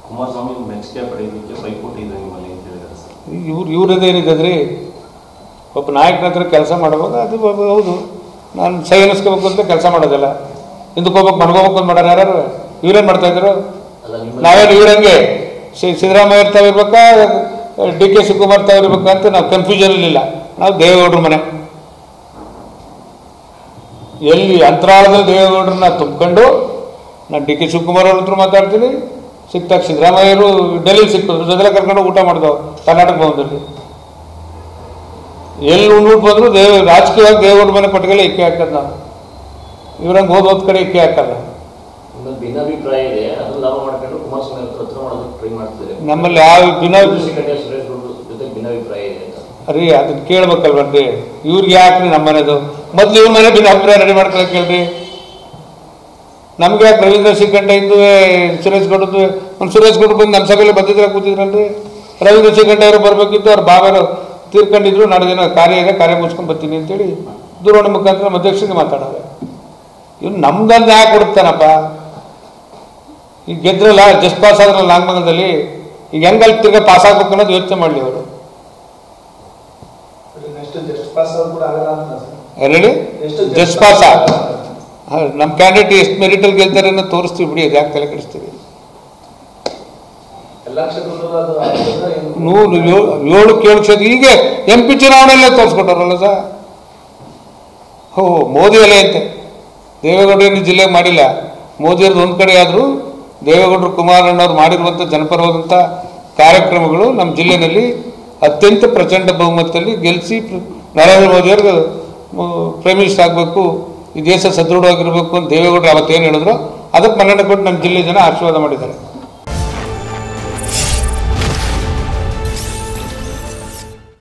ಕುಮಾರಸ್ವಾಮಿ ಮೆಚ್ಚುಗೆ ಪಡೆಯೋದಕ್ಕೆ ಪೈಪೋಟಿ ಇದೆ ನಿಮ್ಮಲ್ಲಿ ಅಂತ ಹೇಳಿದ್ದಾರೆ ಸರ್. ಇವ್ರದ್ದೇನಿದೆ ಒಬ್ಬ ನಾಯಕನ ಹತ್ರ ಕೆಲಸ ಮಾಡಬಹುದು, ಅದು ಹೌದು. ನಾನು ಸೈ ಅನ್ನಿಸ್ಕೋಬೇಕು ಅಂತ ಕೆಲಸ ಮಾಡೋದಿಲ್ಲ, ಹಿಂದಕ್ಕೆ ಹೋಗ್ಬೇಕು ಮನ್ಕೋಬೇಕು ಅಂತ ಮಾಡೋರು ಯಾರು? ಇವ್ರೇನು ಮಾಡ್ತಾಯಿದ್ರು? ನಾವೇನು ಇವ್ರಂಗೆ ಸಿದ್ದರಾಮಯ್ಯ ಇರ್ತಾವ ಇರ್ಬೇಕಾ ಡಿ ಕೆ ಶಿವಕುಮಾರ್ ತಾವ್ ಇರ್ಬೇಕಾ ಅಂತ ನಾವು ಕನ್ಫ್ಯೂಷನ್ ಇಲ್ಲ. ನಾವು ದೇವೇಗೌಡರ ಮನೆ, ಎಲ್ಲಿ ಅಂತರಾಳದಲ್ಲಿ ದೇವೇಗೌಡರನ್ನ ತುಂಬಿಕೊಂಡು ನಾನು ಡಿ ಕೆ ಶಿವಕುಮಾರ್ ಅವ್ರ ಹತ್ರ ಮಾತಾಡ್ತೀನಿ, ಸಿಕ್ತಾಗ ಸಿದ್ದರಾಮಯ್ಯರು ಡೆಲ್ಲಿ ಸಿಕ್ಕಿದ್ರು, ಜೊತೆಲೆ ಕರ್ಕೊಂಡು ಊಟ ಮಾಡಿದವು ಕರ್ನಾಟಕ ಭವನದಲ್ಲಿ. ಎಲ್ಲಿ ಉಂಡ್ಬಿಟ್ಟು ಬಂದ್ರು ರಾಜಕೀಯವಾಗಿ ದೇವೇಗೌಡರ ಮನೆ ಪಟ್ಟಿಗೆಲ್ಲ ಇಕ್ಕಿ ಹಾಕೋದು ನಾವು. ಇವ್ರಂಗೆ ಹೋದ ಕಡೆ ಇಕ್ಕಿ ಹಾಕಲ್ಲ. ಭಿನ್ನಾಭಿಪ್ರಾಯ ಇದೆ, ಅದು ಲಾಭ ಮಾಡ್ಕೊಂಡು ಕುಮಾರಸ್ವಾಮಿ ಹತ್ರ ಮಾಡೋದಕ್ಕೆ ಟ್ರೈ ಮಾಡ್ತಿದ್ದಾರೆ. ನಮ್ಮಲ್ಲಿ ಯಾವ ಭಿನ್ನಾಭಿಪ್ರಾಯ ಇದೆ ರೀ, ಅದನ್ನ ಕೇಳ್ಬೇಕಲ್ವನ್ರಿ. ಇವ್ರಿಗೆ ಯಾಕ್ರಿ ನಮ್ಮ ಮನೆದು? ಮೊದ್ಲು ಇವ್ರ ಮನೆ ಭಿನ್ನಾಭಿಪ್ರಾಯ ರೆಡಿ ಮಾಡ್ಕೊಳಕ್ಕೆ ಹೇಳ್ರಿ. ನಮ್ಗೆ ಯಾಕೆ ರವೀಂದ್ರ ಶ್ರೀಕಂಠ ಇಂದು ಸುರೇಶ್ ಗೌಡದ್ದು ಒಂದು ಸುರೇಶ್ ಗೌಡ ಬಂದು ನಮ್ಮ ಸಭೆಯಲ್ಲಿ ಬಂದಿದ್ರೆ ಕೂತಿದ್ರಲ್ರಿ. ರವೀಂದ್ರ ಶ್ರೀಕಂಠ ಅವರು ಬರಬೇಕಿತ್ತು, ಅವ್ರ ಬಾಬರು ತೀರ್ಕೊಂಡಿದ್ರು, ನಾಳೆ ದಿನ ಕಾರ್ಯ ಇದೆ, ಕಾರ್ಯ ಮುಗಿಸ್ಕೊಂಡು ಬರ್ತೀನಿ ಅಂತೇಳಿ ದೂರವಾಣಿ ಮುಖಾಂತರ ನಮ್ಮ ಅಧ್ಯಕ್ಷರಿಗೆ ಮಾತಾಡೋರು. ಇವ್ನು ನಮ್ದನ್ನು ಯಾಕೆ ಕೊಡುತ್ತಾನಪ್ಪ? ಈಗ ಗೆದ್ರಲ್ಲ, ಜಸ್ಟ್ ಪಾಸ್ ಆದ್ರಲ್ಲ ನಾಗಮಂಗಲದಲ್ಲಿ, ಈಗ ಹೆಂಗಲ್ಲಿ ತಿರ್ಗಾ ಪಾಸ್ ಆಗ್ಬೇಕು ಅನ್ನೋದು ಯೋಚನೆ ಮಾಡಲಿ ಅವರು. ಹೇಳಿ ಜಸ್ಟ್ ಪಾಸ್ ನಮ್ಮ ಕ್ಯಾಂಡಿಡೇಟ್ ಎಷ್ಟು ಮೆರಿಟಲ್ಲಿ ಗೆಲ್ತಾರೆ ಅನ್ನೋ ತೋರಿಸ್ತೀವಿ ಬಿಡಿ, ಅದು ಯಾಕೆ ತಲೆ ಕೆಡಿಸ್ತೀವಿ? 7 ಕ್ಷೇತ್ರ ಹೀಗೆ MP ಚುನಾವಣೆಯಲ್ಲೇ ತೋರಿಸ್ಕೊಟ್ಟಾರಲ್ಲ ಸರ್. ಮೋದಿ ಅಲೆ ಅಂತೆ, ದೇವೇಗೌಡರನ್ನು ಜಿಲ್ಲೆಗೆ ಮಾಡಿಲ್ಲ. ಮೋದಿಯವ್ರದ್ದು ಒಂದು ಕಡೆ ಆದರೂ ದೇವೇಗೌಡರು ಕುಮಾರಣ್ಣವ್ರು ಮಾಡಿರುವಂಥ ಜನಪರವಾದಂಥ ಕಾರ್ಯಕ್ರಮಗಳು ನಮ್ಮ ಜಿಲ್ಲೆಯಲ್ಲಿ ಅತ್ಯಂತ ಪ್ರಚಂಡ ಬಹುಮತದಲ್ಲಿ ಗೆಲ್ಲಿಸಿ ನರೇಂದ್ರ ಮೋದಿಯವ್ರಿಗೆ ಪ್ರೈಮ್ ಮಿನಿಸ್ಟರ್ ಆಗಬೇಕು, ಈ ದೇಶ ಸದೃಢವಾಗಿರಬೇಕು ಅಂತ ದೇವೇಗೌಡರು ಅವತ್ತೇನು ಹೇಳಿದ್ರು ಅದಕ್ಕೆ ಮನ್ನಣೆ ಕೊಟ್ಟು ನಮ್ಮ ಜಿಲ್ಲೆ ಜನ ಆಶೀರ್ವಾದ ಮಾಡಿದ್ದಾರೆ.